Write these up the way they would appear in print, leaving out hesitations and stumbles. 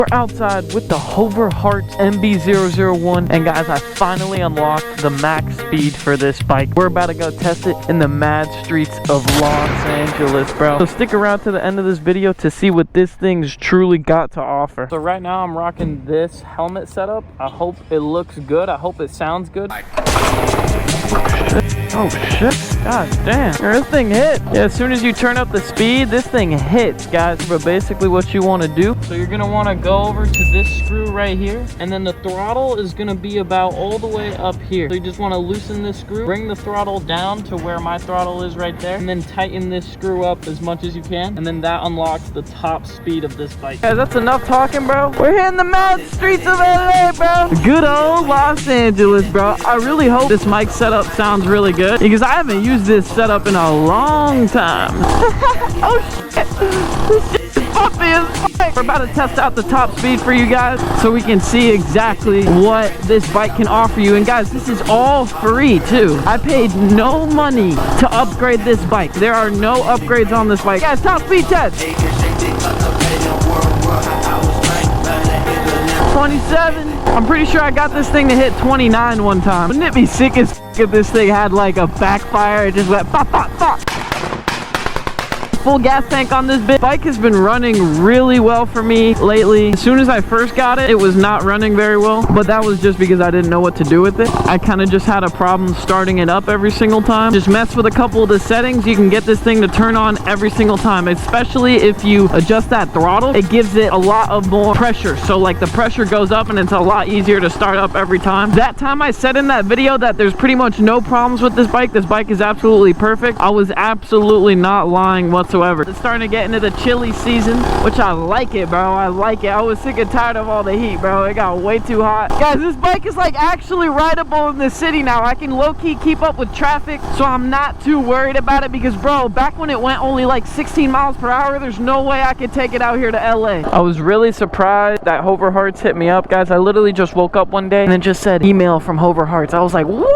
We're outside with the Hover Hearts MB001, and guys, I finally unlocked the max speed for this bike. We're about to go test it in the mad streets of Los Angeles, bro. So stick around to the end of this video to see what this thing's truly got to offer. So right now I'm rocking this helmet setup. I hope it looks good. I hope it sounds good. Oh shit, god damn. This thing hit. Yeah, as soon as you turn up the speed, this thing hits, guys. But basically what you want to do, so you're going to want to go over to this screw right here, and then the throttle is going to be about all the way up here. So you just want to loosen this screw, bring the throttle down to where my throttle is right there, and then tighten this screw up as much as you can, and then that unlocks the top speed of this bike. Guys, that's enough talking, bro. We're hitting the mad streets of LA, bro. Good old Los Angeles, bro. I really hope this mic setup sounds really good, because I haven't used this setup in a long time. Oh shit, this shit is puffy as fuck. We're about to test out the top speed for you guys so we can see exactly what this bike can offer you. And guys, this is all free too. I paid no money to upgrade this bike. There are no upgrades on this bike. Guys, top speed test. 27. I'm pretty sure I got this thing to hit 29 one time. Wouldn't it be sick as f if this thing had like a backfire? It just went pop, pop, pop. Full gas tank on this bike has been running really well for me lately. As soon as I first got it, it was not running very well, but that was just because I didn't know what to do with it. I kind of just had a problem starting it up every single time. Just mess with a couple of the settings, you can get this thing to turn on every single time, especially if you adjust that throttle. It gives it a lot of more pressure, so like the pressure goes up and it's a lot easier to start up every time. That time I said in that video that there's pretty much no problems with this bike. This bike is absolutely perfect. I was absolutely not lying whatsoever. It's starting to get into the chilly season, which I like it, bro. I like it. I was sick and tired of all the heat, bro. It got way too hot. Guys, this bike is like actually rideable in the city now. I can low-key keep up with traffic, so I'm not too worried about it because, bro, back when it went only like 16 miles per hour, there's no way I could take it out here to LA. I was really surprised that Hover Hearts hit me up, guys. I literally just woke up one day and it just said email from Hover Hearts. I was like, what?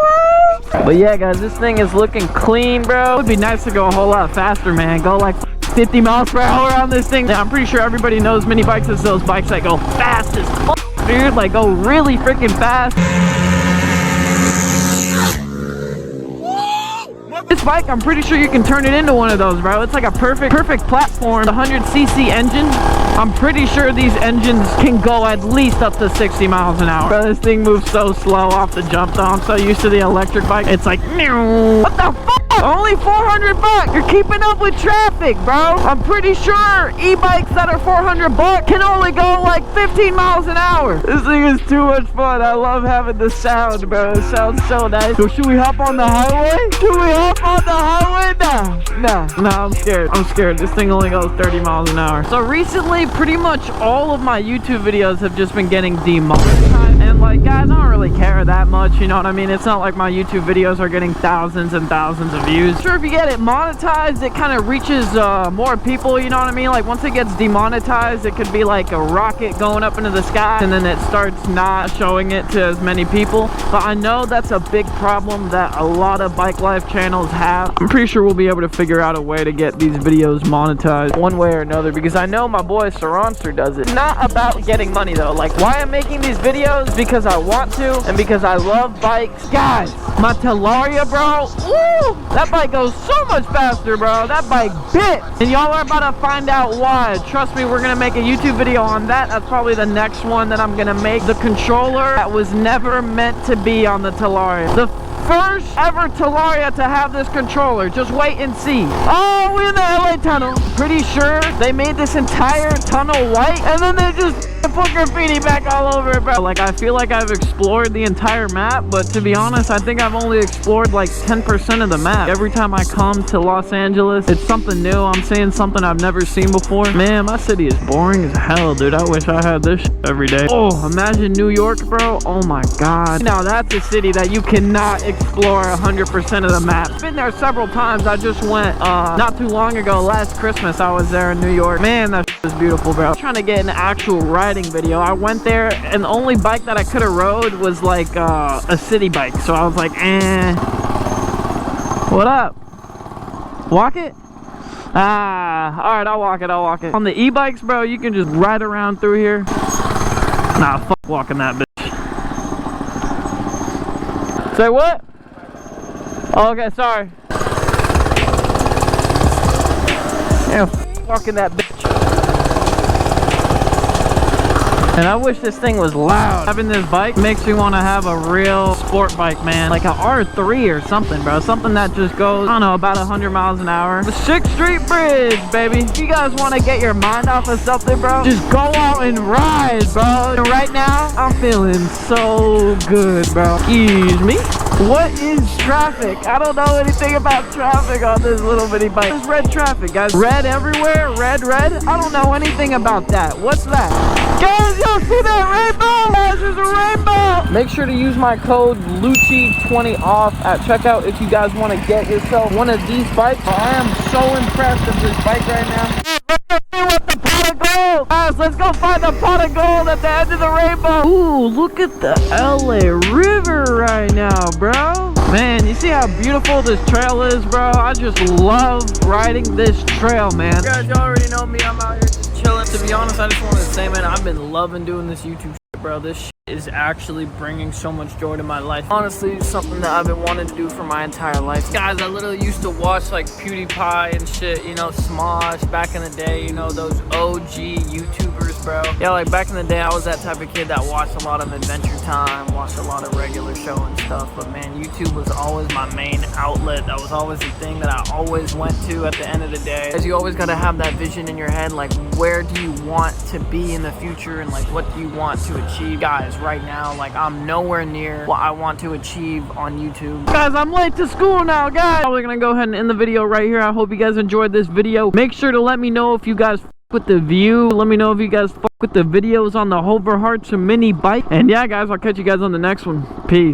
But yeah, guys, this thing is looking clean, bro. It would be nice to go a whole lot faster, man. Go like 50 miles per hour on this thing. Now, I'm pretty sure everybody knows mini bikes as those bikes that go fast as fuck, dude. Like, go really freaking fast. This bike, I'm pretty sure you can turn it into one of those, bro. It's like a perfect platform. The 100cc engine, I'm pretty sure these engines can go at least up to 60 miles an hour. Bro, this thing moves so slow off the jump though. I'm so used to the electric bike. It's like, what the fuck? Only 400 bucks. You're keeping up with traffic, bro. I'm pretty sure e-bikes that are 400 bucks can only go like 15 miles an hour. This thing is too much fun. I love having the sound, bro. It sounds so nice. So should we hop on the highway? Should we hop on the highway? No, I'm scared. I'm scared. This thing only goes 30 miles an hour. So recently, pretty much all of my YouTube videos have just been getting demonetized. And like, guys, I don't really care that much, you know what I mean? It's not like my YouTube videos are getting thousands and thousands of views. Sure, if you get it monetized, it kind of reaches more people, you know what I mean? Like, once it gets demonetized, it could be like a rocket going up into the sky, and then it starts not showing it to as many people. But I know that's a big problem that a lot of bike life channels have. I'm pretty sure we'll be able to figure out a way to get these videos monetized one way or another, because I know my boy Saronster does it. Not about getting money though. Like, why I'm making these videos? Because I want to, and because I love bikes. Guys, my Talaria, bro, woo! That bike goes so much faster, bro. That bike bit. And y'all are about to find out why. Trust me, we're gonna make a YouTube video on that. That's probably the next one that I'm gonna make. The controller that was never meant to be on the Talaria. The first ever Talaria to have this controller. Just wait and see. Oh, we're in the LA tunnel. Pretty sure they made this entire tunnel white, and then they just put graffiti back all over it, bro. Like, I feel like I've explored the entire map, but to be honest, I think I've only explored like 10% of the map. Every time I come to Los Angeles, it's something new. I'm seeing something I've never seen before. Man, my city is boring as hell, dude. I wish I had this shit every day. Oh, imagine New York, bro. Oh my god. Now that's a city that you cannot explore 100% of the map. I've been there several times. I just went not too long ago. Last Christmas I was there in New York. Man, that shit is beautiful, bro. I'm trying to get an actual riding video. I went there and the only bike that I could have rode was like a city bike, so I was like, what up? Walk it? Ah, all right, I'll walk it. On the e-bikes, bro, you can just ride around through here. Nah, fuck walking that bitch. Say what? Oh, okay, sorry. Yeah, walking that bitch. And I wish this thing was loud. Having this bike makes me want to have a real sport bike, man. Like a R3 or something, bro. Something that just goes, I don't know, about 100 miles an hour. The 6th Street Bridge, baby. If you guys want to get your mind off of something, bro, just go out and ride, bro. And right now, I'm feeling so good, bro. Excuse me? What is traffic? I don't know anything about traffic on this little bitty bike. There's red traffic, guys. Red everywhere, red. I don't know anything about that. What's that? Guys, y'all see that rainbow? Guys, there's a rainbow. Make sure to use my code LUCCI20 off at checkout if you guys want to get yourself one of these bikes. I am so impressed with this bike right now. Guys, let's go find the pot of gold at the end of the rainbow. Ooh, look at the LA River right now, bro. Man, you see how beautiful this trail is, bro? I just love riding this trail, man. You guys, you already know me. I'm out here just chilling. To be honest, I just wanted to say, man, I've been loving doing this YouTube shit, bro. This shit is actually bringing so much joy to my life. Honestly, it's something that I've been wanting to do for my entire life. Guys, I literally used to watch like PewDiePie and shit, you know, Smosh back in the day, you know, those OG YouTubers, bro. Yeah, like back in the day, I was that type of kid that watched a lot of Adventure Time, watched a lot of regular show and stuff, but man, YouTube was always my main outlet. That was always the thing that I always went to at the end of the day. Because you always got to have that vision in your head, like where do you want to be in the future and like what do you want to achieve. Guys, right now, like I'm nowhere near what I want to achieve on YouTube. Guys, I'm late to school now, guys. We're gonna go ahead and end the video right here. I hope you guys enjoyed this video. Make sure to let me know if you guys with the view. Let me know if you guys fuck with the videos on the Hover Hearts mini bike. And yeah, guys, I'll catch you guys on the next one. Peace.